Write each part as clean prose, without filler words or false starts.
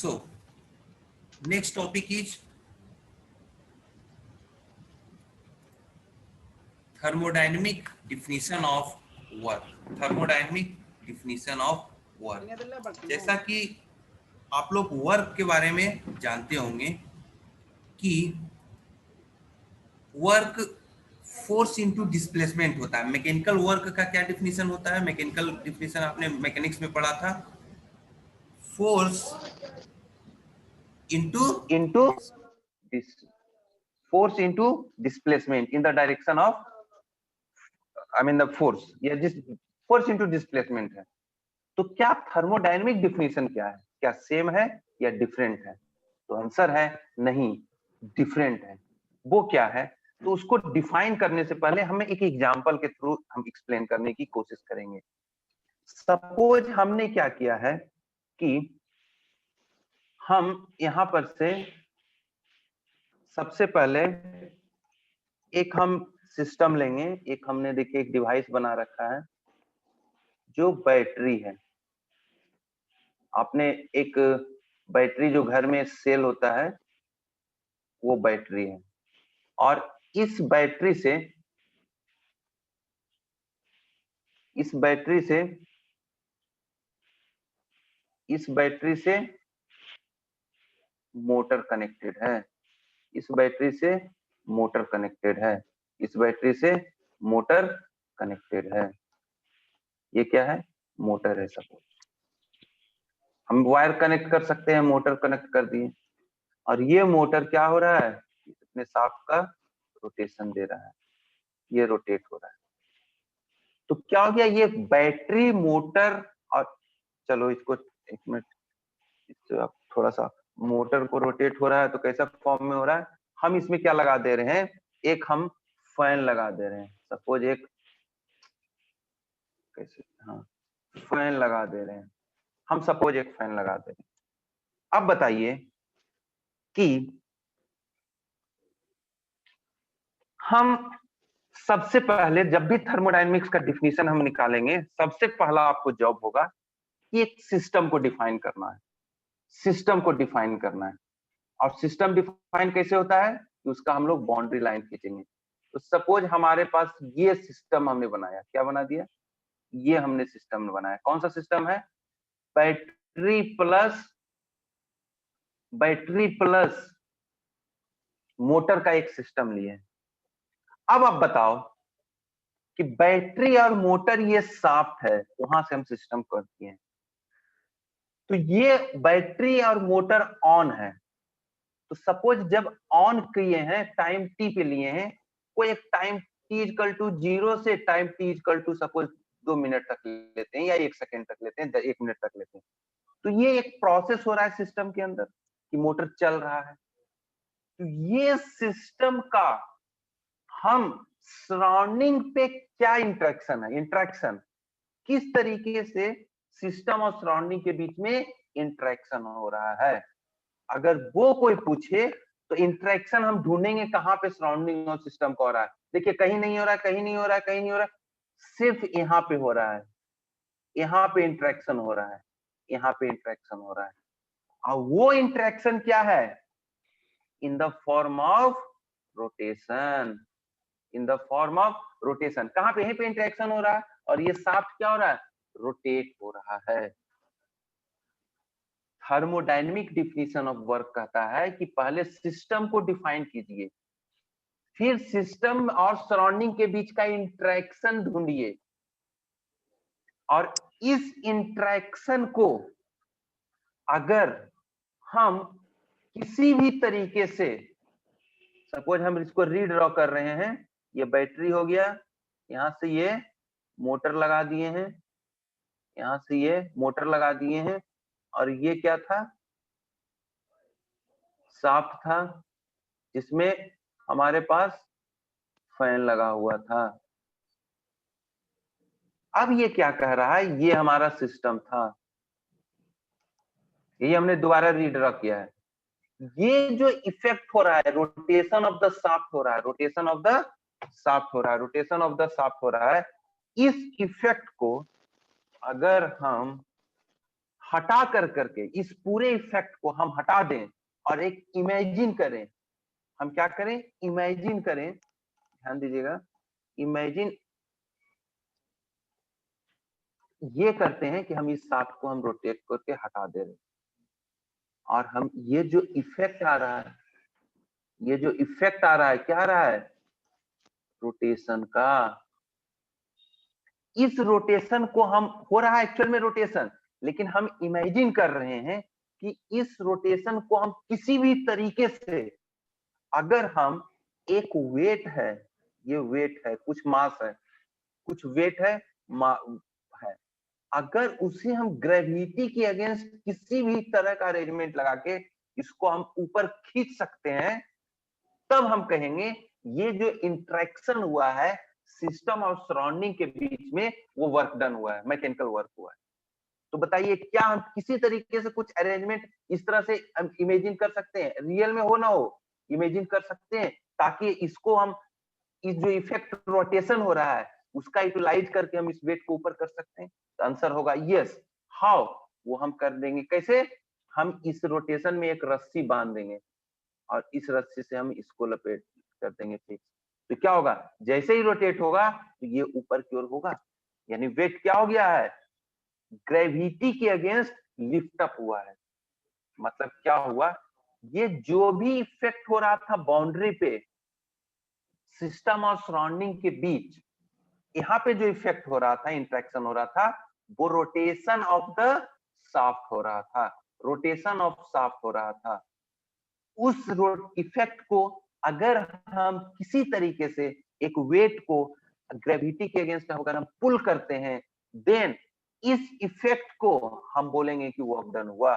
So next topic is thermodynamic definition of work. Thermodynamic definition of work. जैसा कि आप लोग वर्क के बारे में जानते होंगे कि वर्क फोर्स इनटू डिस्प्लेसमेंट होता है। मैकेनिकल वर्क का क्या डिफिनीशन होता है? मैकेनिकल डिफिनीशन आपने मैकेनिक्स में पढ़ा था, force into this force into displacement in the direction of the force, या जिस force into displacement है। तो क्या थर्मोडायनेमिक डिफिनीशन क्या है? क्या सेम है या डिफरेंट है? तो आंसर है नहीं, डिफरेंट है। वो क्या है? तो उसको डिफाइन करने से पहले हमें एक एग्जांपल के थ्रू हम एक्सप्लेन करने की कोशिश करेंगे। सपोज हमने क्या किया है कि हम यहां पर से सबसे पहले एक हम सिस्टम लेंगे। एक हमने देखिए एक डिवाइस बना रखा है जो बैटरी है। आपने एक बैटरी जो घर में सेल होता है वो बैटरी है, और इस बैटरी से मोटर कनेक्टेड है। इस बैटरी से मोटर कनेक्टेड है। इस बैटरी से मोटर कनेक्टेड है। ये क्या है? मोटर है। सपोज हम वायर कनेक्ट कर सकते हैं, मोटर कनेक्ट कर दिए, और ये मोटर क्या हो रहा है? अपने शाफ्ट का रोटेशन दे रहा है, ये रोटेट हो रहा है। तो क्या हो गया? ये बैटरी मोटर, और चलो इसको एक मिनट, इससे आप थोड़ा सा, मोटर को रोटेट हो रहा है तो कैसा फॉर्म में हो रहा है? हम इसमें क्या लगा दे रहे हैं? एक हम फैन लगा दे रहे हैं। सपोज एक कैसे, हाँ, फैन लगा दे रहे हैं हम। सपोज एक फैन लगा दे रहे हैं। अब बताइए कि हम सबसे पहले जब भी थर्मोडायनेमिक्स का डिफिनीशन हम निकालेंगे, सबसे पहला आपको जॉब होगा कि एक सिस्टम को डिफाइन करना है। सिस्टम को डिफाइन करना है। और सिस्टम डिफाइन कैसे होता है? उसका हम लोग बाउंड्री लाइन खींचेंगे। तो सपोज हमारे पास ये सिस्टम हमने बनाया। क्या बना दिया? ये हमने सिस्टम बनाया। कौन सा सिस्टम है? बैटरी प्लस मोटर का एक सिस्टम लिए। अब आप बताओ कि बैटरी और मोटर ये शाफ्ट है, वहां से हम सिस्टम करते हैं। तो ये बैटरी और मोटर ऑन है। तो सपोज जब ऑन किए हैं, टाइम टी पे लिए हैं, कोई एक टाइम टी इक्वल टू 0 से time T equal to suppose 2 minute तक लेते हैं, या 1 सेकेंड तक लेते हैं, 1 मिनट तक लेते हैं। तो ये एक प्रोसेस हो रहा है सिस्टम के अंदर कि मोटर चल रहा है। तो ये सिस्टम का हम सराउंडिंग पे क्या इंटरेक्शन है, इंटरेक्शन किस तरीके से सिस्टम और सराउंडिंग के बीच में इंटरेक्शन हो रहा है, अगर वो कोई पूछे तो इंटरेक्शन हम ढूंढेंगे कहां पे सराउंडिंग और सिस्टम का हो रहा है। देखिए कहीं नहीं हो रहा है, कहीं नहीं हो रहा है, कहीं नहीं हो रहा है, सिर्फ यहाँ पे हो रहा है। यहाँ पे इंटरेक्शन हो रहा है, यहाँ पे इंटरेक्शन हो रहा है। और वो इंटरेक्शन क्या है? In the form of rotation. In the form of rotation. कहां पे? यहीं पे इंटरेक्शन हो रहा है, और ये शाफ्ट क्या हो रहा है? रोटेट हो रहा है। थर्मोडायनेमिक डिफिनीशन ऑफ वर्क कहता है कि पहले सिस्टम को डिफाइन कीजिए, फिर सिस्टम और सराउंडिंग के बीच का इंटरेक्शन ढूंढिए, और इस इंटरेक्शन को अगर हम किसी भी तरीके से, सपोज हम इसको रीड्रॉ कर रहे हैं, ये बैटरी हो गया, यहां से ये मोटर लगा दिए हैं, यहां से ये मोटर लगा दिए हैं, और ये क्या था? शाफ्ट था जिसमें हमारे पास फैन लगा हुआ था। अब ये क्या कह रहा है? ये हमारा सिस्टम था, ये हमने दोबारा रीड्रॉ किया है। ये जो इफेक्ट हो रहा है, रोटेशन ऑफ द शाफ्ट हो रहा है, रोटेशन ऑफ द शाफ्ट हो रहा है, रोटेशन ऑफ द शाफ्ट हो रहा है। इस इफेक्ट को अगर हम हटा करके इस पूरे इफेक्ट को हम हटा दें और एक इमेजिन करें, हम क्या करें, इमेजिन करें, ध्यान दीजिएगा, इमेजिन ये करते हैं कि हम इस सांप को हम रोटेट करके हटा दे रहे हैं और हम ये जो इफेक्ट आ रहा है, ये जो इफेक्ट आ रहा है, क्या आ रहा है, रोटेशन का। इस रोटेशन को हम, हो रहा है एक्चुअल में रोटेशन, लेकिन हम इमेजिन कर रहे हैं कि इस रोटेशन को हम किसी भी तरीके से, अगर हम एक वेट है, ये वेट है, कुछ मास है, कुछ वेट है, है, अगर उसे हम ग्रेविटी के अगेंस्ट किसी भी तरह का अरेंजमेंट लगा के इसको हम ऊपर खींच सकते हैं, तब हम कहेंगे ये जो इंटरेक्शन हुआ है सिस्टम और सराउंडिंग के बीच में, वो वर्क डन हुआ है, मैकेनिकल वर्क हुआ है। तो बताइए, क्या हम किसी तरीके से कुछ अरेंजमेंट इस तरह से हम इमेजिन कर सकते हैं, रियल में हो ना हो, इमेजिन कर सकते हैं, ताकि इसको हम, इस जो इफेक्ट रोटेशन हो रहा है उसका यूटिलाइज करके हम इस वेट को ऊपर कर सकते हैं? तो आंसर होगा यस। हाउ? वो हम कर देंगे कैसे, हम इस रोटेशन में एक रस्सी बांध देंगे और इस रस्सी से हम इसको लपेट कर देंगे फिक्स। तो क्या होगा, जैसे ही रोटेट होगा तो ये ऊपर की ओर होगा, यानी वेट क्या हो गया है, ग्रेविटी के अगेंस्ट लिफ्ट अप हुआ है। मतलब क्या हुआ, ये जो भी इफेक्ट हो रहा था बाउंड्री पे सिस्टम और सराउंडिंग के बीच, यहाँ पे जो इफेक्ट हो रहा था, इंटरेक्शन हो रहा था, वो रोटेशन ऑफ द शाफ्ट हो रहा था, रोटेशन ऑफ शाफ्ट हो रहा था। उस इफेक्ट को अगर हम किसी तरीके से एक वेट को ग्रेविटी के अगेंस्ट अगर हम पुल करते हैं, देन इस इफेक्ट को हम बोलेंगे कि वर्क डन हुआ।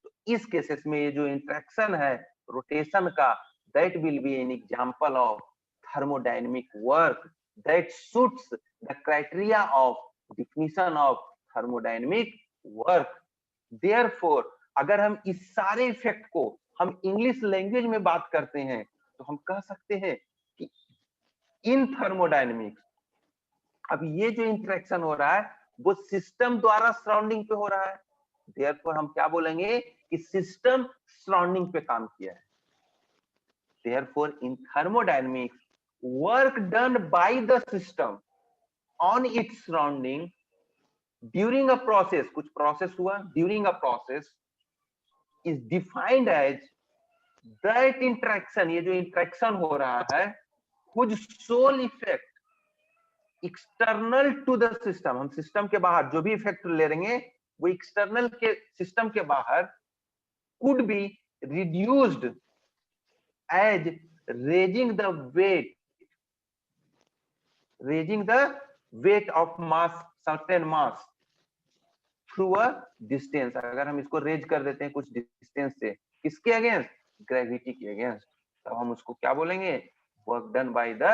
तो इस केसेस में ये जो इंटरेक्शन है रोटेशन का, that will B an example of thermodynamic work that suits the criteria of definition of thermodynamic work. Therefore, अगर हम इस सारे इफेक्ट को हम इंग्लिश लैंग्वेज में बात करते हैं तो हम कह सकते हैं कि इन थर्मोडायनेमिक्स, अब ये जो इंटरेक्शन हो रहा है वो सिस्टम द्वारा सराउंडिंग पे हो रहा है, देयरफॉर हम क्या बोलेंगे कि सिस्टम सराउंडिंग पे काम किया है। Therefore, in thermodynamics, work done by the system on its surrounding during a process, कुछ process हुआ, during a process is defined as that interaction, ये जो interaction हो रहा है, whose sole effect external to the system, हम system के बाहर जो भी effect ले रहेंगे वो external के system के बाहर could be reduced as raising the weight of mass, certain mass through a distance, अगर हम इसको रेज कर देते हैं कुछ डिस्टेंस से, किसके अगेंस्ट, ग्रेविटी के अगेंस्ट, तब हम उसको क्या बोलेंगे, work done by the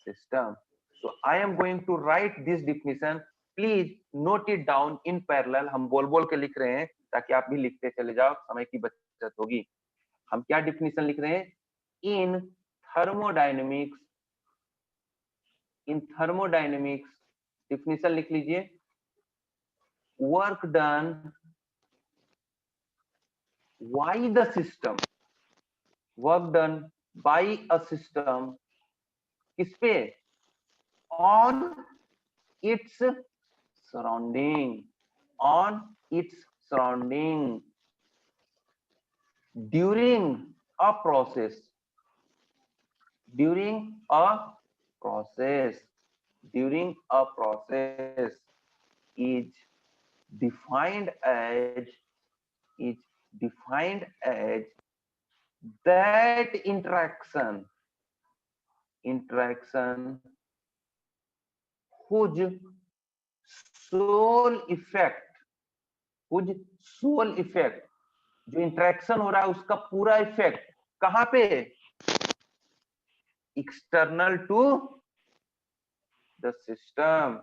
system. So I am going to write this definition, please note it down in parallel, हम बोल बोल के लिख रहे हैं ताकि आप भी लिखते चले जाओ, समय की बचत होगी। हम क्या डिफिनेशन लिख रहे हैं, इन थर्मोडायनेमिक्स, इन थर्मोडायनेमिक्स डिफिनेशन लिख लीजिए, work done by the system, work done by a system, किस पे, on its surrounding, on its surrounding during a process, during a process, during a process is defined as, is defined as that interaction whose sole effect, whose sole effect, जो interaction हो रहा है उसका पूरा effect कहां पे, external to the system,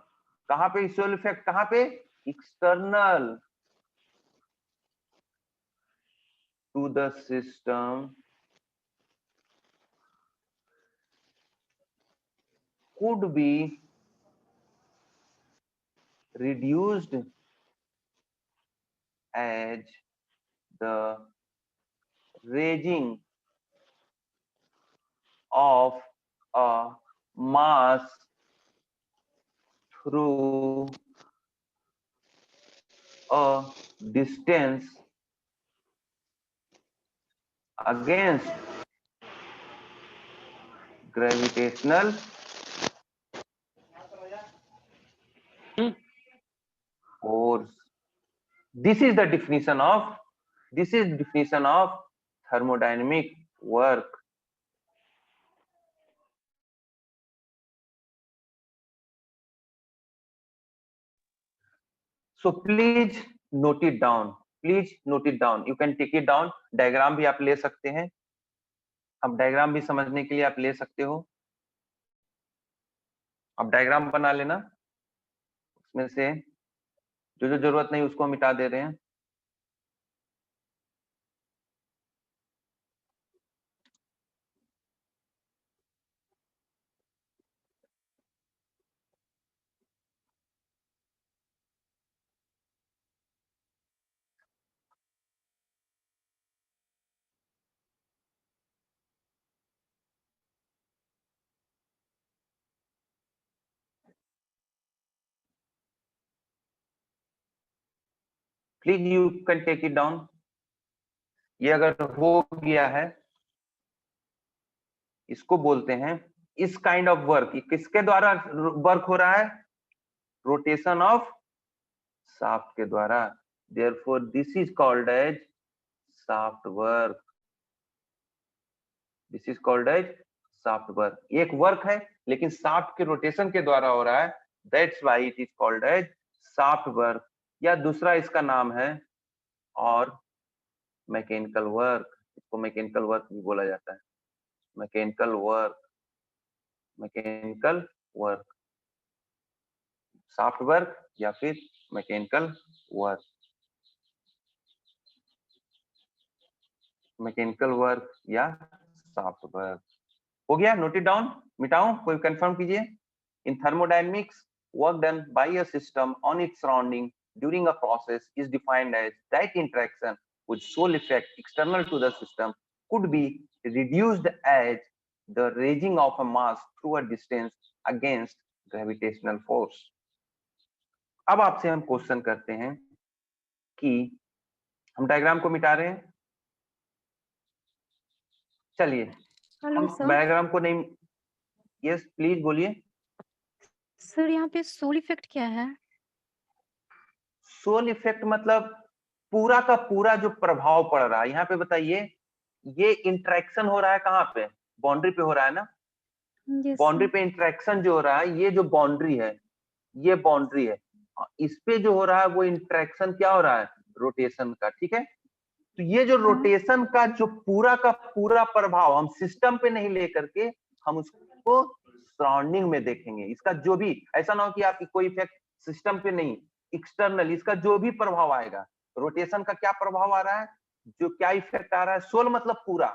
कहां पे सोल इफेक्ट, कहां पे, external to the system could be reduced as the raging of a mass through a distance against gravitational force. This is the definition of thermodynamic work. So please note it down. You can take it down. Diagram भी आप ले सकते हैं. अब diagram भी समझने के लिए आप ले सकते हो. अब डायग्राम बना लेना. उसमें से जो जो जरूरत नहीं उसको मिटा दे रहे हैं. Please you can take it down. ये अगर हो गया है, इसको बोलते हैं इस काइंड ऑफ वर्क. किसके द्वारा वर्क हो रहा है? रोटेशन ऑफ शाफ्ट के द्वारा. Therefore this is called as shaft work. This is called as shaft work. एक वर्क है लेकिन शाफ्ट के रोटेशन के द्वारा हो रहा है. That's why it is called as shaft work. या दूसरा इसका नाम है और मैकेनिकल वर्क. इसको मैकेनिकल वर्क भी बोला जाता है. मैकेनिकल वर्क, शाफ्ट वर्क या फिर मैकेनिकल वर्क. मैकेनिकल वर्क या शाफ्ट वर्क. हो गया? Note it down. मिटाऊं? कोई कंफर्म कीजिए. In thermodynamics, work done by a system on its surrounding during a process is defined as that interaction with sole effect external to the system could be reduced as the raging of a mass through a distance against gravitational force. अब आपसे हम question करते हैं कि हम diagram को मिटा रहे हैं. चलिए हम डायग्राम को नहीं. यस प्लीज बोलिए. सर यहाँ पे सोल इफेक्ट क्या है? सोल इफेक्ट मतलब पूरा का पूरा जो प्रभाव पड़ रहा है. यहाँ पे बताइए, ये इंटरेक्शन हो रहा है कहाँ पे? बाउंड्री पे हो रहा है ना. बाउंड्री पे इंटरेक्शन जो हो रहा है, ये जो बाउंड्री है, ये बाउंड्री है, इस पे जो हो रहा है वो इंटरेक्शन क्या हो रहा है? रोटेशन का. ठीक है. तो ये जो रोटेशन का जो पूरा का पूरा प्रभाव हम सिस्टम पे नहीं लेकर के हम उसको सराउंडिंग में देखेंगे. इसका जो भी, ऐसा ना हो कि आपकी कोई इफेक्ट सिस्टम पे नहीं, एक्सटर्नल इसका जो भी प्रभाव आएगा, रोटेशन का क्या प्रभाव आ रहा है, जो क्या इफेक्ट आ रहा है. सोल मतलब पूरा,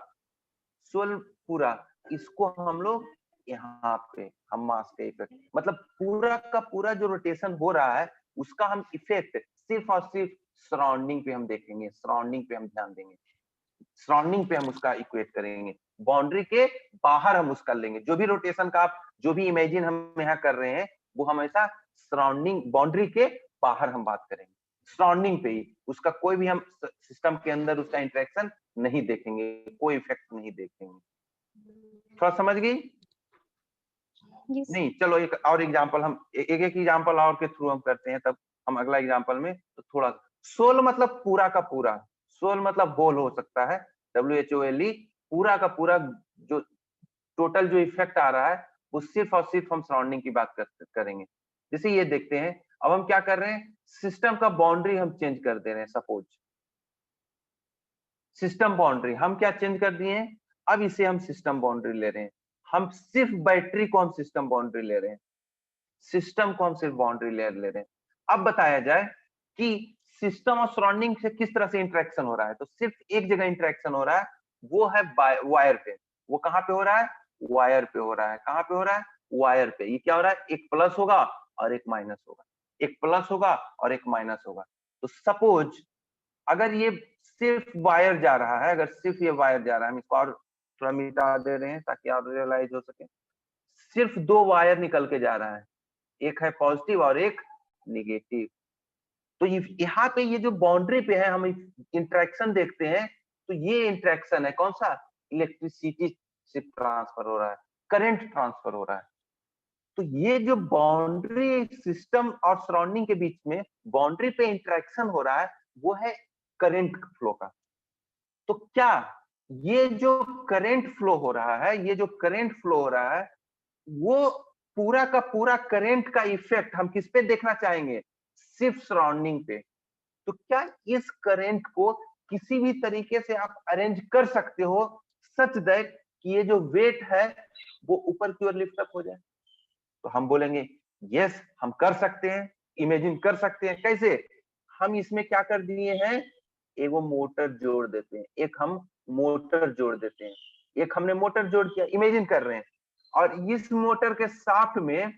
सोल पूरा. इसको हम लोग यहाँ पे हम मास के इफेक्ट मतलब पूरा का पूरा जो रोटेशन हो रहा है उसका हम इफेक्ट सिर्फ और सिर्फ सराउंडिंग पे हम देखेंगे. सराउंडिंग पे हम ध्यान देंगे. सराउंडिंग पे हम उसका इक्वेट करेंगे. बाउंड्री के बाहर हम उसका लेंगे. जो भी रोटेशन का आप जो भी इमेजिन हम यहाँ कर रहे हैं वो हमेशा सराउंडिंग, बाउंड्री के बाहर हम बात करेंगे. सराउंडिंग पे ही उसका कोई भी हम सिस्टम के अंदर उसका इंटरेक्शन नहीं देखेंगे, कोई इफेक्ट नहीं देखेंगे. थोड़ा समझ गई? नहीं, चलो एक और एग्जांपल हम एक एग्जांपल और के थ्रू हम करते हैं, तब हम अगला एग्जांपल में तो थोड़ा. सोल मतलब पूरा का पूरा. सोल मतलब होल हो सकता है, WHOLE. पूरा का पूरा जो टोटल जो इफेक्ट आ रहा है वो सिर्फ और सिर्फ हम सराउंडिंग की बात करेंगे. जैसे ये देखते हैं, अब हम क्या कर रहे हैं, सिस्टम का बाउंड्री हम चेंज कर दे रहे हैं. सपोज सिस्टम बाउंड्री हम क्या चेंज कर दिए हैं, अब इसे हम सिस्टम बाउंड्री ले रहे हैं. हम सिर्फ बैटरी को हम सिस्टम बाउंड्री ले रहे हैं. सिस्टम को हम सिर्फ बाउंड्री ले रहे हैं. अब बताया जाए कि सिस्टम और सराउंडिंग से किस तरह से इंटरेक्शन हो रहा है. तो सिर्फ एक जगह इंटरेक्शन हो रहा है, वो है वायर पे. वो कहाँ पे हो रहा है? वायर पे हो रहा है. कहाँ पे हो रहा है? वायर पे. ये क्या हो रहा है? एक प्लस होगा और एक माइनस होगा. एक प्लस होगा और एक माइनस होगा. तो सपोज अगर ये सिर्फ वायर जा रहा है, अगर सिर्फ ये वायर जा रहा है, हम इसको और थोड़ा मिटा दे रहे हैं ताकि और रियलाइज हो सके। सिर्फ 2 वायर निकल के जा रहा है, एक है पॉजिटिव और एक नेगेटिव। तो यहाँ पे ये जो बाउंड्री पे है हम इंटरेक्शन देखते हैं, तो ये इंटरेक्शन है कौन सा? इलेक्ट्रिसिटी से ट्रांसफर हो रहा है, करंट ट्रांसफर हो रहा है। तो ये जो बाउंड्री सिस्टम और सराउंडिंग के बीच में बाउंड्री पे इंटरेक्शन हो रहा है, वो है करंट फ्लो का। तो क्या ये जो करंट फ्लो हो रहा है, ये जो करंट फ्लो हो रहा है, वो पूरा का पूरा करंट का इफेक्ट हम किस पे देखना चाहेंगे? सिर्फ सराउंडिंग पे। तो क्या इस करंट को किसी भी तरीके से आप अरेंज कर सकते हो सच दैट कि ये जो वेट है वो ऊपर की ओर लिफ्ट अप हो जाए? तो हम बोलेंगे यस, हम कर सकते हैं, इमेजिन कर सकते हैं। कैसे? हम इसमें क्या कर दिए हैं, एक वो मोटर जोड़ देते हैं, एक हम मोटर जोड़ देते हैं, एक हमने मोटर जोड़ किया, इमेजिन कर रहे हैं, और इस मोटर के शाफ्ट में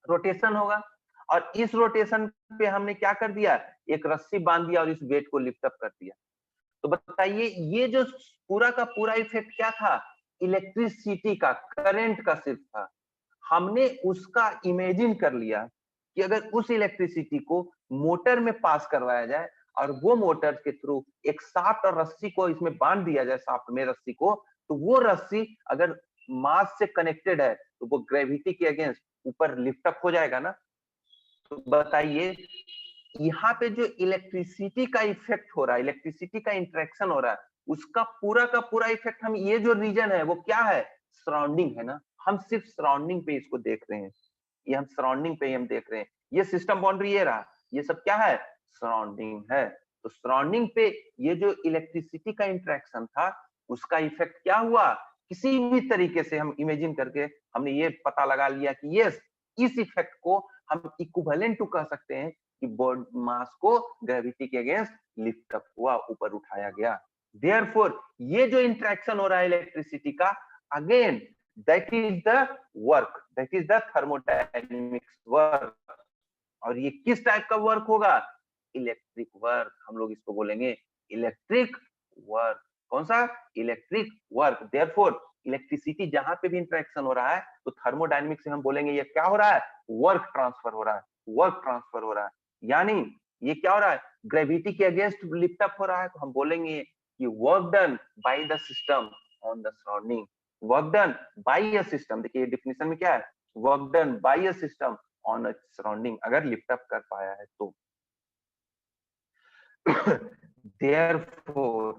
रोटेशन होगा, और इस रोटेशन पे हमने क्या कर दिया, एक रस्सी बांध दिया और इस वेट को लिफ्ट अप कर दिया। तो बताइए ये जो पूरा का पूरा इफेक्ट क्या था? इलेक्ट्रिसिटी का, करंट का सिर्फ था। हमने उसका इमेजिन कर लिया कि अगर उस इलेक्ट्रिसिटी को मोटर में पास करवाया जाए और वो मोटर के थ्रू एक शाफ्ट और रस्सी को इसमें बांध दिया जाए, शाफ्ट में रस्सी को, तो वो रस्सी अगर मास से कनेक्टेड है तो वो ग्रेविटी के अगेंस्ट ऊपर लिफ्ट अप हो जाएगा ना। तो बताइए यहाँ पे जो इलेक्ट्रिसिटी का इफेक्ट हो रहा है, इलेक्ट्रिसिटी का इंटरेक्शन हो रहा है, उसका पूरा का पूरा इफेक्ट हम ये जो रीजन है वो क्या है? सराउंडिंग है ना। हम सिर्फ सराउंडिंग पे इसको देख रहे हैं, ये हम सराउंडिंग पे ही हम देख रहे हैं। ये सिस्टम बाउंड्री ये रहा, ये सब क्या है? सराउंडिंग है। तो सराउंडिंग पे ये जो इलेक्ट्रिसिटी का इंटरेक्शन था उसका इफेक्ट क्या हुआ? किसी भी तरीके से हम इमेजिन करके हमने ये पता लगा लिया कि यस, इस इफेक्ट को हम इक्विवेलेंट टू कह सकते हैं कि बॉडी मास को ग्रेविटी के अगेंस्ट लिफ्ट अप हुआ, ऊपर उठाया गया। देयरफॉर ये जो इंटरेक्शन हो रहा है इलेक्ट्रिसिटी का, again that is the work, that is the thermodynamics work. और ये किस टाइप का वर्क होगा? Electric work. हम लोग इसको बोलेंगे इलेक्ट्रिक वर्क। कौन सा? Electric work. देयरफॉर इलेक्ट्रिसिटी जहां पे भी इंटरेक्शन हो रहा है तो थर्मोडायनेमिक्स से हम बोलेंगे ये क्या हो रहा है? वर्क ट्रांसफर हो रहा है, वर्क ट्रांसफर हो रहा है। यानी ये क्या हो रहा है? ग्रेविटी के अगेंस्ट लिफ्ट अप हो रहा है, तो हम बोलेंगे कि work done by the system on the surrounding. Work done by a system, देखिए डेफिनेशन में क्या है? Work done by a system on a surrounding, अगर लिफ्ट अप कर पाया है तो। therefore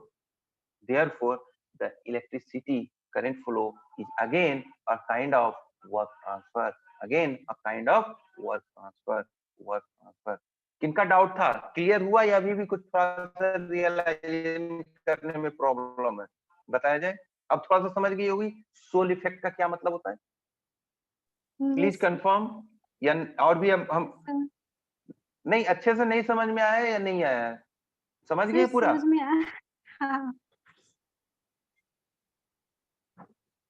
the electricity current flow is again a kind of work transfer, again a kind of work transfer। किनका डाउट था? क्लियर हुआ या अभी भी कुछ थोड़ा सा रियलाइज करने में प्रॉब्लम है? बताया जाए। अब थोड़ा सा समझ गई होगी सोल इफेक्ट का क्या मतलब होता है। प्लीज यस कंफर्म, या और भी हम नहीं अच्छे से नहीं समझ में आया या नहीं आया है? समझ गए सर पूरा? समझ में आया। हाँ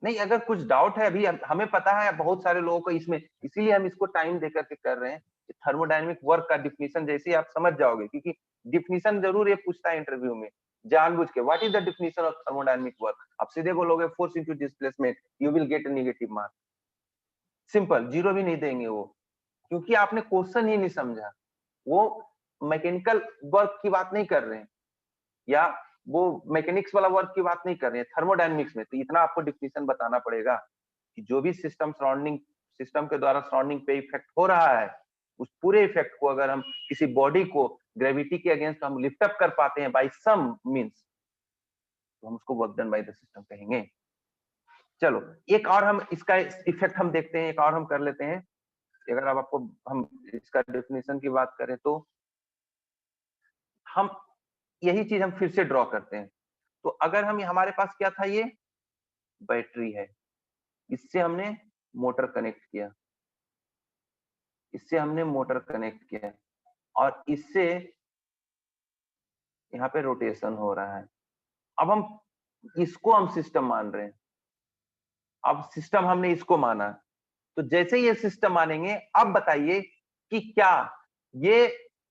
नहीं, अगर कुछ डाउट है अभी हमें पता है बहुत सारे लोगों को इसमें, इसीलिए हम इसको टाइम देकर के कर रहे हैं। थर्मोडायनेमिक वर्क का डिफिनीशन जैसे आप समझ जाओगे, क्योंकि डिफिनीशन जरूर ये पूछता है इंटरव्यू में जानबूझ के, what is the definition of thermodynamic work. आप सीधे बोलोगे force into displacement, you will get a negative mark. Simple, zero भी नहीं देंगे वो, क्योंकि आपने क्वेश्चन ही नहीं समझा। वो मैकेनिकल वर्क की बात नहीं कर रहे हैं, या वो मैकेनिक्स वाला वर्क की बात नहीं कर रहे हैं, थर्मोडायनेमिक्स में। तो इतना आपको डिफिनीशन बताना पड़ेगा कि जो भी सिस्टम सराउंडिंग, सिस्टम के द्वारा सराउंडिंग पे इफेक्ट हो रहा है, उस पूरे इफेक्ट को अगर हम किसी बॉडी को ग्रेविटी के अगेंस्ट हम लिफ्ट अप कर पाते हैं बाय सम मींस, तो हम उसको work done by the system कहेंगे। चलो एक और हम इसका इफेक्ट हम देखते हैं, एक और हम कर लेते हैं। अगर अब आपको हम इसका डेफिनेशन की बात करें तो हम यही चीज हम फिर से ड्रॉ करते हैं। तो अगर हम हमारे पास क्या था, ये बैटरी है, इससे हमने मोटर कनेक्ट किया, इससे हमने मोटर कनेक्ट किया, और इससे यहाँ पे रोटेशन हो रहा है। अब हम इसको हम सिस्टम मान रहे हैं। अब सिस्टम हमने इसको माना, तो जैसे ये सिस्टम मानेंगे, अब बताइए कि क्या ये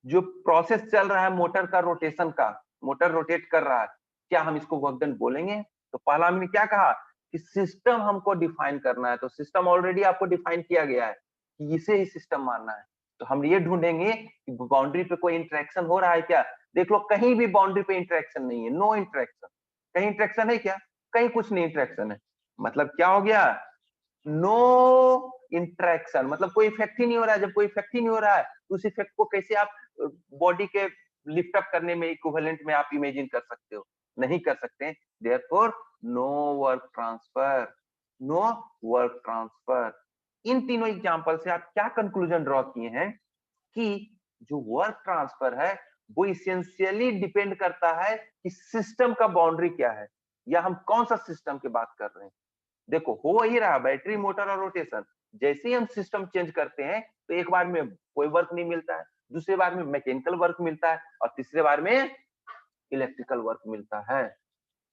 जो प्रोसेस चल रहा है मोटर का रोटेशन का, मोटर रोटेट कर रहा है, क्या हम इसको वर्क डन बोलेंगे? तो पहला हमने क्या कहा कि सिस्टम हमको डिफाइन करना है, तो सिस्टम ऑलरेडी आपको डिफाइन किया गया है कि इसे ही सिस्टम मानना है। तो हम ये ढूंढेंगे कि बाउंड्री पे कोई इंटरेक्शन हो रहा है क्या। देख लो कहीं भी बाउंड्री पे इंटरेक्शन नहीं है, नो इंटरेक्शन। कहीं इंटरेक्शन है क्या? कहीं कुछ नहीं इंटरेक्शन है। मतलब क्या हो गया? नो इंटरेक्शन, मतलब कोई इफेक्ट ही नहीं हो रहा है। जब कोई इफेक्ट ही नहीं हो रहा है तो उस इफेक्ट को कैसे आप बॉडी के लिफ्ट अप करने में इक्विवेलेंट में आप इमेजिन कर सकते हो? नहीं कर सकते। Therefore no work transfer, no work transfer. इन तीनों एग्जांपल से आप क्या कंक्लूजन ड्रॉ किए हैं कि जो वर्क ट्रांसफर है वो इसेंशियली डिपेंड करता है कि सिस्टम का बाउंड्री क्या है, या हम कौन सा सिस्टम की बात कर रहे हैं। देखो हो वही रहा, बैटरी, मोटर और रोटेशन। जैसे ही हम सिस्टम चेंज करते हैं तो एक बार में कोई वर्क नहीं मिलता है, दूसरे बार में मैकेनिकल वर्क मिलता है, और तीसरे बार में इलेक्ट्रिकल वर्क मिलता है।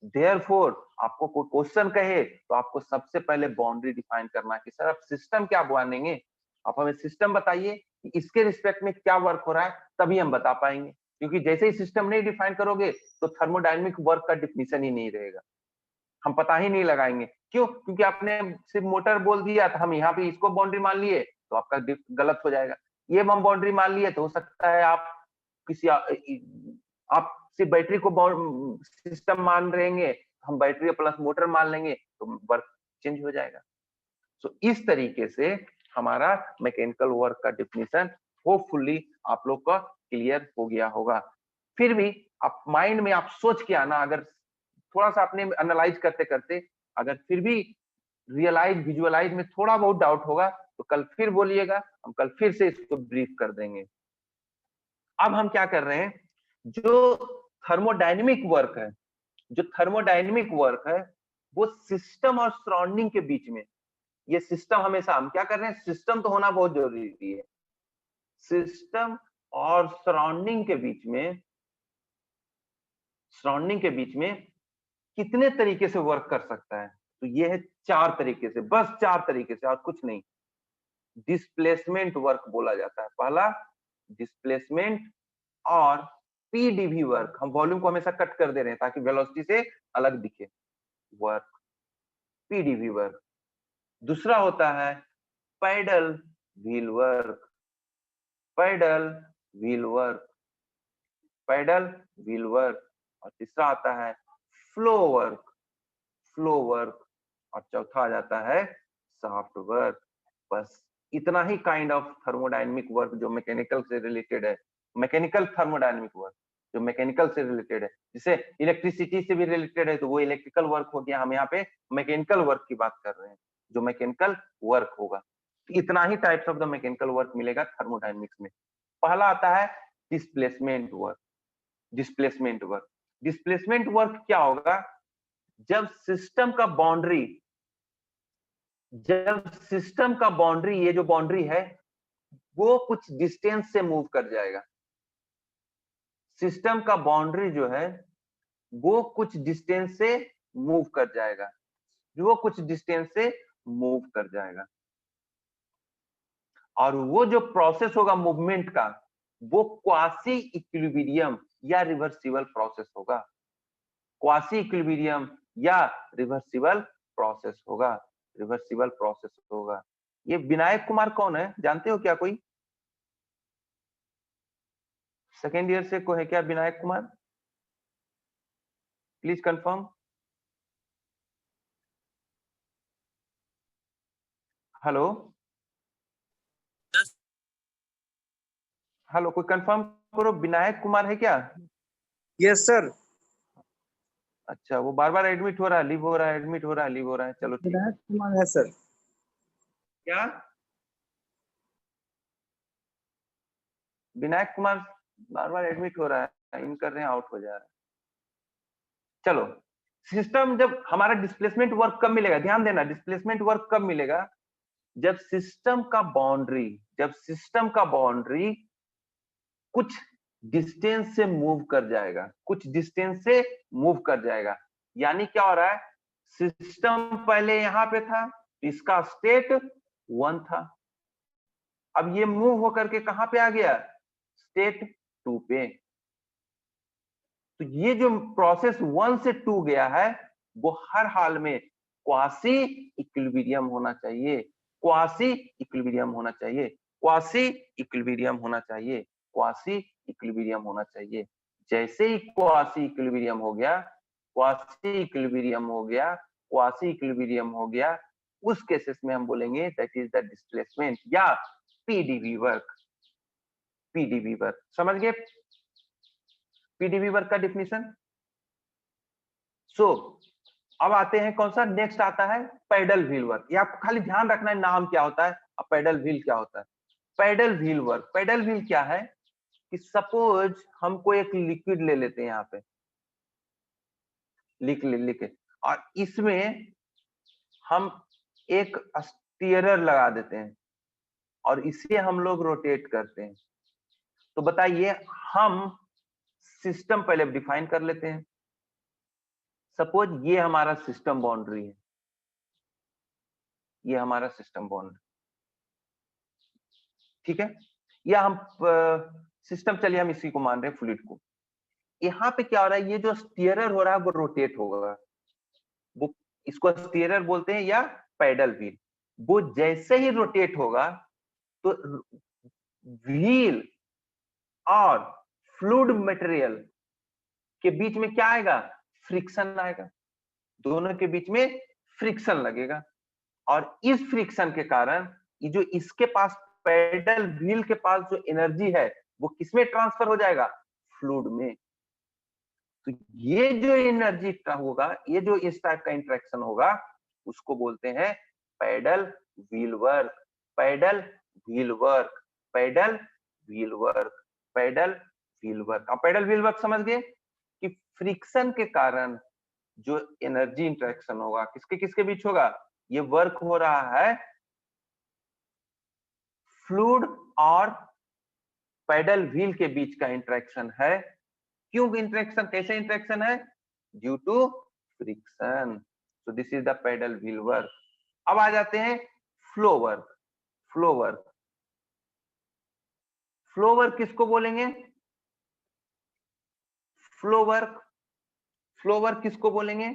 देयरफॉर आपको कोई क्वेश्चन कहे तो आपको सबसे पहले बाउंड्री डिफाइन करना है कि सर आप सिस्टम क्या मानेंगे, आप हमें सिस्टम बताइए कि इसके रिस्पेक्ट में क्या वर्क हो रहा है, तभी हम बता पाएंगे। क्योंकि जैसे ही सिस्टम नहीं डिफाइन करोगे तो थर्मोडायनेमिक वर्क का डिफिनीशन ही नहीं रहेगा, हम पता ही नहीं लगाएंगे। क्यों? क्योंकि आपने सिर्फ मोटर बोल दिया तो हम यहाँ पे इसको बाउंड्री मान लिए तो आपका गलत हो जाएगा। ये हम बाउंड्री मान लिए तो हो सकता है आप किसी आप सिर्फ बैटरी को सिस्टम मान रहेंगे, हम बैटरी प्लस मोटर मान लेंगे तो वर्क चेंज हो जाएगा। सो इस तरीके से हमारा मैकेनिकल वर्क का डिफिनीशन होपफुली आप लोग का क्लियर हो गया होगा। फिर भी आप माइंड में आप सोच के आना, अगर थोड़ा सा अपने एनालाइज करते करते अगर फिर भी रियलाइज विजुअलाइज में थोड़ा बहुत डाउट होगा तो कल फिर बोलिएगा, हम कल फिर से इसको ब्रीफ कर देंगे। अब हम क्या कर रहे हैं, जो थर्मोडायनेमिक वर्क है, जो थर्मोडायनेमिक वर्क है वो सिस्टम और सराउंडिंग के बीच में, ये सिस्टम हमेशा हम क्या कर रहे हैं, सिस्टम तो होना बहुत जरूरी है। सिस्टम और सराउंडिंग के बीच में, सराउंडिंग के बीच में कितने तरीके से वर्क कर सकता है, तो ये है 4 तरीके से, बस 4 तरीके से और कुछ नहीं। डिस्प्लेसमेंट वर्क बोला जाता है पहला, डिस्प्लेसमेंट, और पीडीवी वर्क, हम वॉल्यूम को हमेशा कट कर दे रहे हैं ताकि वेलोसिटी से अलग दिखे, वर्क, पीडीवी वर्क। दूसरा होता है paddle wheel work, paddle wheel work, paddle wheel work. और तीसरा आता है फ्लो वर्क, फ्लो वर्क। और चौथा आ जाता है सॉफ्ट वर्क। बस इतना ही काइंड ऑफ थर्मोडायनेमिक वर्क जो मैकेनिकल से रिलेटेड है, मैकेनिकल थर्मोडायनेमिक वर्क जो मैकेनिकल से रिलेटेड है, जिसे इलेक्ट्रिसिटी से भी रिलेटेड है तो वो इलेक्ट्रिकल वर्क हो गया। हम यहाँ पे मैकेनिकल वर्क की बात कर रहे हैं, जो मैकेनिकल वर्क होगा। इतना ही types of the mechanical work मिलेगा थर्मोडायनेमिक्स में। पहला आता है displacement work, displacement work. Displacement work क्या होगा, जब सिस्टम का बाउंड्री, जब सिस्टम का बाउंड्री, ये जो बाउंड्री है वो कुछ डिस्टेंस से मूव कर जाएगा। सिस्टम का बाउंड्री जो है वो कुछ डिस्टेंस से मूव कर जाएगा, वो कुछ डिस्टेंस से मूव कर जाएगा। और वो जो प्रोसेस होगा मूवमेंट का वो क्वासी इक्विलिब्रियम या रिवर्सिबल प्रोसेस होगा, क्वासी इक्विलिब्रियम या रिवर्सिबल प्रोसेस होगा, रिवर्सिबल प्रोसेस होगा। ये विनायक कुमार कौन है, जानते हो क्या कोई? सेकेंड ईयर से कोई है क्या Vinayak Kumar? Please confirm. Hello hello, कोई कंफर्म करो, विनायक कुमार है क्या? Yes sir. अच्छा, वो बार बार एडमिट हो रहा है, लीव हो रहा है, एडमिट हो रहा है, लीव हो रहा है। चलो ठीक है। विनायक कुमार है सर। क्या विनायक कुमार बार बार एडमिट हो रहा है, इन कर रहे हैं, आउट हो जा रहा है। चलो, सिस्टम जब हमारा डिस्प्लेसमेंट वर्क कब मिलेगा, ध्यान देना, डिस्प्लेसमेंट वर्क कब मिलेगा, जब सिस्टम का बाउंड्री, जब सिस्टम का बाउंड्री कुछ डिस्टेंस से मूव कर जाएगा, कुछ डिस्टेंस से मूव कर जाएगा। यानी क्या हो रहा है, सिस्टम पहले यहां पे था, इसका स्टेट 1 था, अब ये मूव होकर के कहां पे आ गया, स्टेट 2 पे। तो ये जो प्रोसेस 1 से 2 गया है वो हर हाल में क्वासी इक्विलिब्रियम होना चाहिए, क्वासी इक्विलिब्रियम होना चाहिए, क्वासी इक्विलिब्रियम होना चाहिए, क्वासी इक्विलिब्रियम होना चाहिए। जैसे ही क्वासी इक्विलिब्रियम हो गया, क्वासी इक्विलिब्रियम हो गया, क्वासी इक्विलिब्रियम हो गया, उस केसेस में हम बोलेंगे दैट इज द डिस्प्लेसमेंट या पीडीवी वर्क। पीडीवी वर्क समझ गए? पीडीवी वर्क का डिफिनीशन। सो अब आते हैं कौन सा, नेक्स्ट आता है पैडल व्हील वर्क। ये आपको खाली ध्यान रखना है नाम क्या होता है और पैडल व्हील क्या होता है। Paddle wheel work, paddle wheel क्या है कि सपोज हमको एक लिक्विड ले लेते हैं यहाँ पे, लिख और इसमें हम एक स्टीयरर लगा देते हैं और इसे हम लोग रोटेट करते हैं। तो बताइए, हम सिस्टम पहले डिफाइन कर लेते हैं। सपोज ये हमारा सिस्टम बाउंड्री है, ये हमारा सिस्टम बाउंड्री, ठीक है, या हम सिस्टम, चलिए हम इसी को मान रहे हैं फ्लूइड को। यहाँ पे क्या हो रहा है, ये जो स्टीयरर हो रहा है वो रोटेट होगा, वो इसको स्टीयरर बोलते हैं या पैडल व्हील। वो जैसे ही रोटेट होगा तो व्हील और फ्लूइड मटेरियल के बीच में क्या आएगा, फ्रिक्शन आएगा, दोनों के बीच में फ्रिक्शन लगेगा। और इस फ्रिक्शन के कारण ये जो इसके पास पैडल व्हील के पास जो एनर्जी है वो किसमें ट्रांसफर हो जाएगा, फ्लूइड में। तो ये जो एनर्जी होगा, ये जो इस टाइप का इंटरेक्शन होगा उसको बोलते हैं paddle wheel work, paddle wheel work, paddle wheel work, paddle wheel work. अब पैडल व्हील वर्क समझ गए कि फ्रिक्शन के कारण जो एनर्जी इंटरेक्शन होगा किसके किसके बीच होगा, ये वर्क हो रहा है फ्लूइड और पैडल व्हील के बीच का इंटरेक्शन है। क्यों इंटरेक्शन, कैसे इंटरेक्शन है, due to friction. So this is the paddle wheel work. अब आ जाते हैं flow work. Flow work, flow work किसको बोलेंगे, फ्लो वर्क, फ्लो वर्क किसको बोलेंगे,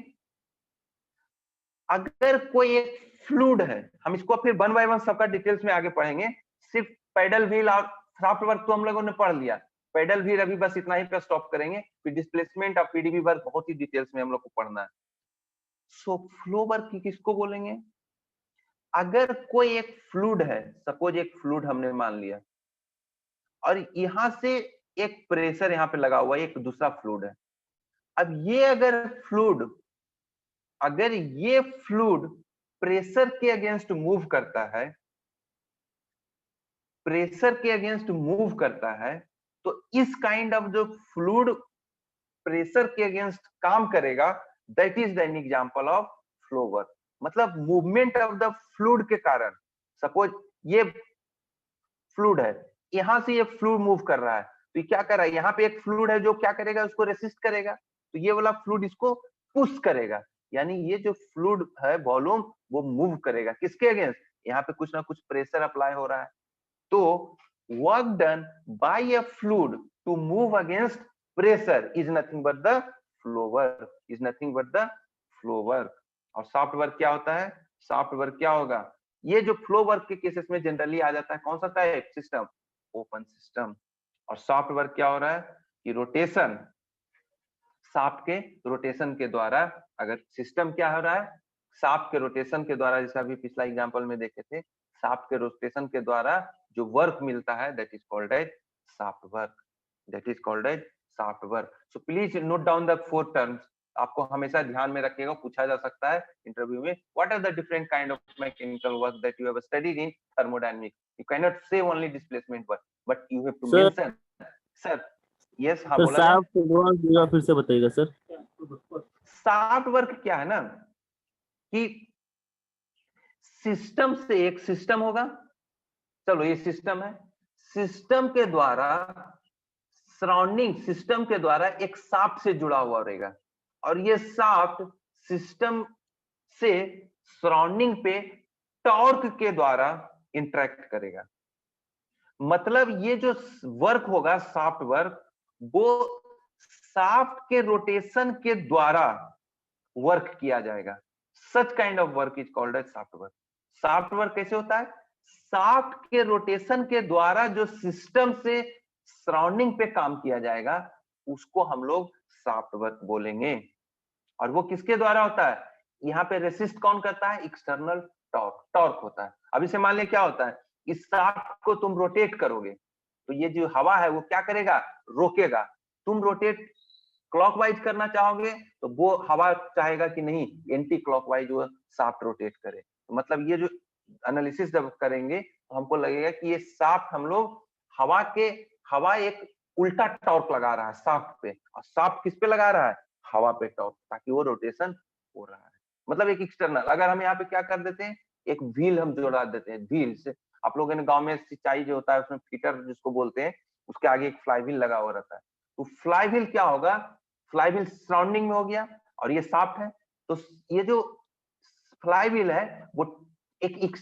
अगर कोई एक फ्लूइड है, हम इसको फिर 1 बाय 1 सबका डिटेल्स में आगे पढ़ेंगे, सिर्फ पैडल व्हील और शाफ्ट वर्क तो हम लोगों ने पढ़ लिया, पैडल व्हील अभी बस इतना ही पे स्टॉप करेंगे, फिर डिस्प्लेसमेंट और पीडीवी वर्क बहुत ही डिटेल्स में हम लोग को पढ़ना है। सो फ्लो वर्क किसको बोलेंगे, अगर कोई एक फ्लूइड है, सपोज एक फ्लूइड हमने मान लिया और यहां से एक प्रेशर यहाँ पे लगा हुआ है, एक दूसरा फ्लूइड है। अब ये अगर ये फ्लूइड प्रेशर के अगेंस्ट मूव करता है, प्रेशर के अगेंस्ट मूव करता है, तो इस काइंड ऑफ जो फ्लूइड प्रेशर के अगेंस्ट काम करेगा, that is an example of flow work. मतलब मूवमेंट ऑफ द फ्लूइड के कारण, सपोज ये फ्लूइड है, यहां से ये फ्लूइड मूव कर रहा है, तो ये क्या कर रहा है, यहाँ पे एक फ्लूइड है जो क्या करेगा, उसको रेसिस्ट करेगा, तो ये वाला फ्लूइड इसको पुश करेगा, यानी ये जो फ्लूइड है वॉल्यूम वो मूव करेगा किसके अगेंस्ट, यहाँ पे कुछ ना कुछ प्रेशर अप्लाई हो रहा है। तो work done by a fluid to move against pressure is nothing but the flow work, is nothing but the flow work. और सॉफ्ट वर्क क्या होता है, सॉफ्ट वर्क क्या होगा, ये जो फ्लो वर्क के केसेस में जनरली आ जाता है कौन सा टाइप, सिस्टम, ओपन सिस्टम। और सॉफ्ट वर्क क्या हो रहा है कि रोटेशन, शाफ्ट के रोटेशन के द्वारा, अगर सिस्टम क्या हो रहा है, शाफ्ट के रोटेशन के द्वारा, जैसा अभी पिछला एग्जांपल में देखे थे, शाफ्ट के रोटेशन के द्वारा जो वर्क मिलता है that is called as shaft work, that is called as shaft work. So please note down the 4 terms, आपको हमेशा ध्यान में रखिएगा, पूछा जा सकता है इंटरव्यू में, what are the different kind of mechanical work that you have studied in thermodynamics, you can not say only displacement work but you have to mention. Sir yes, हाँ सर बोला जाए। शाफ्ट वर्क पूरा फिर से बताइएगा sir. Shaft work क्या है ना कि सिस्टम से, एक सिस्टम होगा, चलो ये सिस्टम है, सिस्टम के द्वारा सराउंडिंग, सिस्टम के द्वारा एक शाफ्ट से जुड़ा हुआ रहेगा और ये शाफ्ट सिस्टम से सराउंडिंग पे टॉर्क के द्वारा इंटरेक्ट करेगा। मतलब ये जो वर्क होगा शाफ्ट वर्क, वो शाफ्ट के रोटेशन के द्वारा वर्क किया जाएगा। Such kind of work is called as shaft work. Shaft work कैसे होता है? शाफ्ट के रोटेशन के द्वारा जो सिस्टम से सराउंडिंग पे काम किया जाएगा उसको हम लोग शाफ्ट वर्क बोलेंगे। और वो किसके द्वारा होता है? यहाँ पे रेसिस्ट कौन करता है? External torque. टॉर्क होता है। अब इसे मान ले क्या होता है, इस शाफ्ट को तुम रोटेट करोगे तो ये जो हवा है वो क्या करेगा? रोकेगा। तुम रोटेट क्लॉकवाइज करना चाहोगे तो वो हवा चाहेगा कि नहीं एंटी क्लॉकवाइज वो शाफ्ट रोटेट करे। तो मतलब ये जो एनालिसिस जब करेंगे तो हमको लगेगा कि ये शाफ्ट हम लोग हवा एक उल्टा टॉर्क लगा रहा है शाफ्ट पे, और शाफ्ट किस पे लगा रहा है? हवा पे टॉर्क, ताकि वो रोटेशन हो रहा है। मतलब एक एक्सटर्नल, अगर हम यहाँ पे क्या कर देते हैं, एक व्हील हम जोड़ा देते हैं। व्हील से आप लोगों ने गांव में सिंचाई जो होता है उसमें फीटर जिसको बोलते हैं, उसके आगे एक फ्लाई व्हील लगा हुआ रहता है। तो फ्लाई व्हील क्या होगा? फ्लाई व्हील सराउंडिंग में हो गया और ये शाफ्ट है, तो ये जो फ्लाई व्हील है वो एक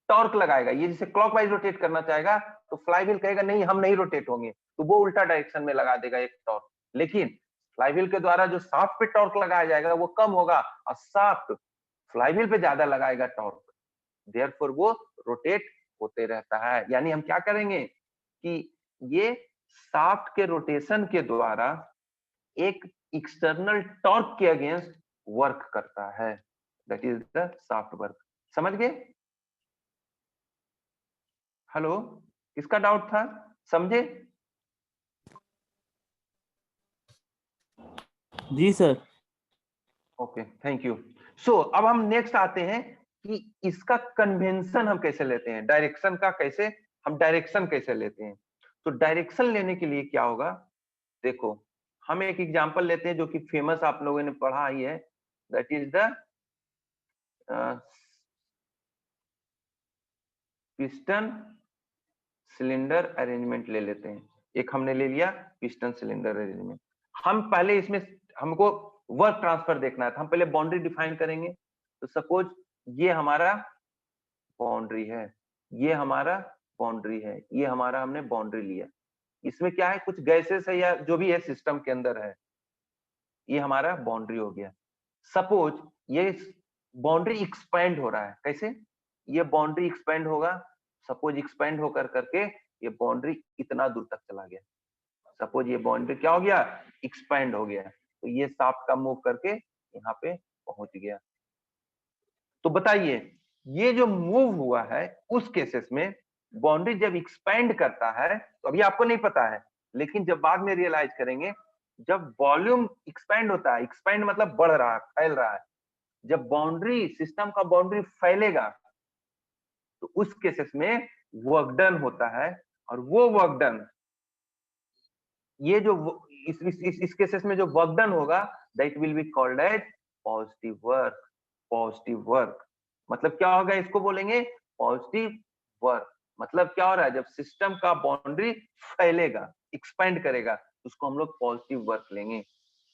टॉर्क लगाएगा। ये जैसे क्लॉकवाइज रोटेट करना चाहेगा तो फ्लाई व्हील कहेगा नहीं हम नहीं रोटेट होंगे, तो वो उल्टा डायरेक्शन में लगा देगा एक टॉर्क। लेकिन फ्लाई व्हील के द्वारा जो शाफ्ट पे टॉर्क लगाया जाएगा वो कम होगा और शाफ्ट फ्लाई व्हील पे ज्यादा लगाएगा टॉर्क, देयरफॉर वो रोटेट होते रहता है। यानी हम क्या करेंगे कि ये शाफ्ट के रोटेशन के द्वारा एक एक्सटर्नल टॉर्क के अगेंस्ट वर्क करता है, that is the shaft work. समझ गए? हेलो, किसका डाउट था? समझे? जी सर। Okay, thank you. सो अब हम नेक्स्ट आते हैं कि इसका कन्वेंशन हम कैसे लेते हैं, डायरेक्शन का कैसे हम डायरेक्शन कैसे लेते हैं। तो डायरेक्शन लेने के लिए क्या होगा, देखो हम एक एग्जांपल लेते हैं जो कि फेमस आप लोगों ने पढ़ा ही है, that is the piston cylinder arrangement ले लेते हैं। एक हमने ले लिया पिस्टन सिलेंडर अरेंजमेंट। हम पहले इसमें हमको वर्क ट्रांसफर देखना है, तो हम पहले बाउंड्री डिफाइन करेंगे। तो सपोज ये हमारा बाउंड्री है, ये हमारा बाउंड्री है, ये हमारा हमने बाउंड्री लिया। इसमें क्या है, कुछ गैसेस है या जो भी है सिस्टम के अंदर है, ये हमारा बाउंड्री हो गया। सपोज ये बाउंड्री एक्सपेंड हो रहा है, कैसे? ये बाउंड्री एक्सपेंड होगा, सपोज एक्सपेंड होकर करके ये बाउंड्री इतना दूर तक चला गया। सपोज ये बाउंड्री क्या हो गया? एक्सपेंड हो गया, तो ये शाफ्ट का मूव करके यहाँ पे पहुंच गया। तो बताइए ये जो मूव हुआ है उस केसेस में बाउंड्री जब एक्सपेंड करता है, तो अभी आपको नहीं पता है, लेकिन जब बाद में रियलाइज करेंगे, जब वॉल्यूम एक्सपेंड होता है, एक्सपेंड मतलब बढ़ रहा है, फैल रहा है, जब बाउंड्री सिस्टम का बाउंड्री फैलेगा तो उस केसेस में वर्क डन होता है। और वो वर्क डन, ये जो इस केसेस में जो वर्क डन होगा that will be called as positive work. Positive work मतलब क्या होगा, इसको बोलेंगे पॉजिटिव वर्क। मतलब क्या हो रहा है, जब सिस्टम का बाउंड्री फैलेगा, एक्सपेंड करेगा, उसको हम लोग पॉजिटिव वर्क लेंगे।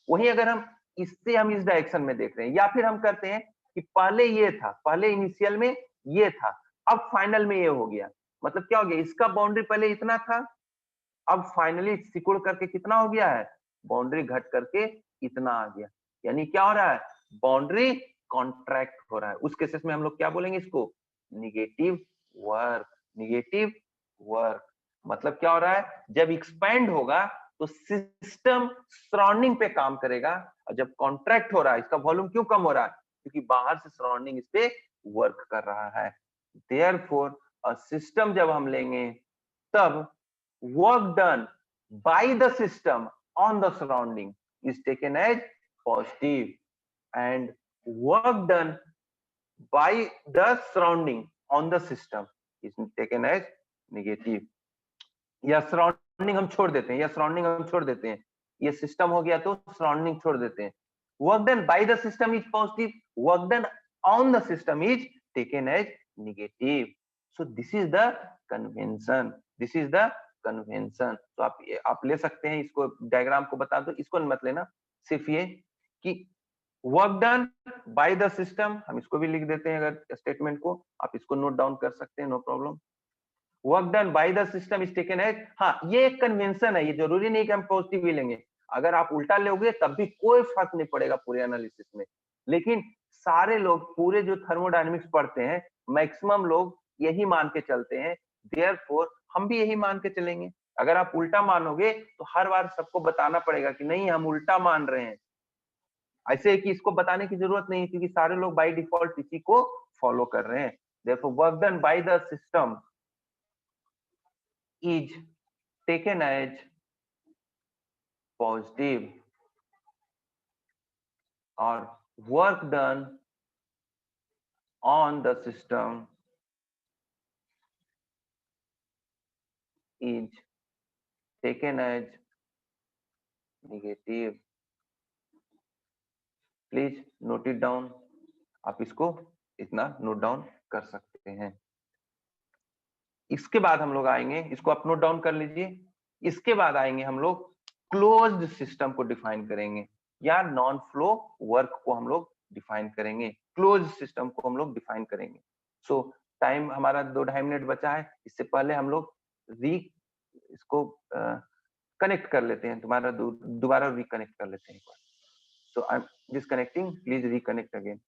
वही अगर हम इस डायरेक्शन में देख रहे हैं, या फिर हम करते हैं कि पहले ये था, पहले इनिशियल में ये था, अब फाइनल में ये हो गया। मतलब क्या हो गया, इसका बाउंड्री पहले इतना था, अब फाइनली सिकुड़ करके कितना हो गया है, बाउंड्री घट करके इतना आ गया। यानी क्या हो रहा है, बाउंड्री कॉन्ट्रैक्ट हो रहा है। उस केसेस में हम लोग क्या बोलेंगे इसको, निगेटिव वर्क। निगेटिव वर्क मतलब क्या हो रहा है, जब एक्सपेंड होगा तो सिस्टम सराउंडिंग पे काम करेगा, और जब कॉन्ट्रैक्ट हो रहा है, इसका वॉल्यूम क्यों कम हो रहा है, क्योंकि बाहर से सराउंडिंग इस पे वर्क कर रहा है। देयरफॉर सिस्टम जब हम लेंगे तब work done by the system on the surrounding is taken as positive, and work done by the surrounding on the system is taken as negative। या सराउंडिंग हम छोड़ देते हैं, या सराउंडिंग हम छोड़ देते हैं, ये सिस्टम हो गया तो सराउंडिंग छोड़ देते हैं। Work done by the system is positive, work done on the system is taken as negative. So this is the convention, this is the convention. तो आप ले सकते हैं, इसको डायग्राम को बता दो, इसको मत लेना, सिर्फ ये कि work done by the system, हम इसको भी लिख देते हैं, अगर स्टेटमेंट को आप इसको नोट डाउन कर सकते हैं, no problem. Work done by the system is taken as, हाँ ये एक कन्वेंशन है, ये जरूरी नहीं कि हम पॉजिटिव ही लेंगे, अगर आप उल्टा लोगे तब भी कोई फर्क नहीं पड़ेगा पूरे एनालिसिस में। लेकिन सारे लोग पूरे जो थर्मोडायनेमिक्स पढ़ते हैं मैक्सिमम लोग यही मान के चलते हैं, देयरफॉर हम भी यही मान के चलेंगे। अगर आप उल्टा मानोगे तो हर बार सबको बताना पड़ेगा कि नहीं हम उल्टा मान रहे हैं, ऐसे कि इसको बताने की जरूरत नहीं, क्योंकि सारे लोग बाय डिफॉल्ट इसी को फॉलो कर रहे हैं। therefore work done by the system is taken as positive or work done on the system is taken as negative। Please note it down, आप इसको इतना नोट डाउन कर सकते हैं। इसके बाद हम लोग आएंगे, इसको आप नोट डाउन कर लीजिए, इसके बाद आएंगे हम लोग क्लोज्ड सिस्टम को डिफाइन करेंगे या नॉन फ्लो वर्क को हम लोग डिफाइन करेंगे, क्लोज्ड सिस्टम को हम लोग डिफाइन करेंगे। सो टाइम हमारा 2-2.5 मिनट बचा है, इससे पहले हम लोग इसको कनेक्ट कर लेते हैं, दोबारा रिकनेक्ट कर लेते हैं। So I am disconnecting, please reconnect again.